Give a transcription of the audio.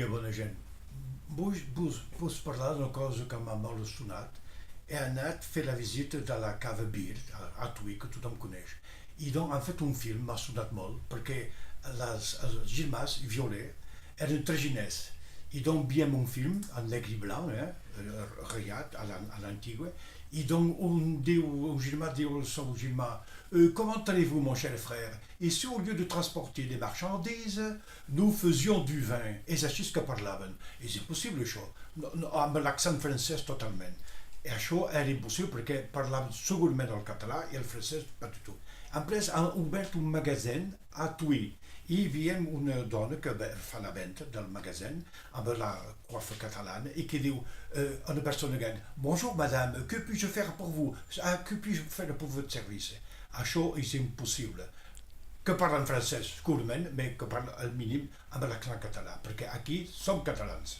bona gent. Vull parlar d'una cosa que m'ha molt sonat. He anat a fer la visita de la Cava Beer, a Tui, que tothom coneix. I doncs han fet un film, m'ha sonat molt, perquè els germans Violet eren traginers. I donc veiem un film en negre i blanc, ratllat a l'antiga, i donc un germà diu al seu germà: Comment allez-vous, mon cher frère? Et si au lieu de transporter des marchandises, nous faisions du vin? És així que parlaven. És impossible, això, amb l'accent francès totalment. I això era impossible perquè parlaven segurament el català i el francès pas du tout. Després han obert un magasin a Tui i veiem una dona que fa la venda del magasin amb la coiffe catalana i que diu a una persona gran: Bonjour madame, que puis-je faire pour vous? Que puis-je faire pour votre service? Això és impossible. Que parlen francès, segurament, però que parlen al mínim amb l'accent català, perquè aquí som catalans.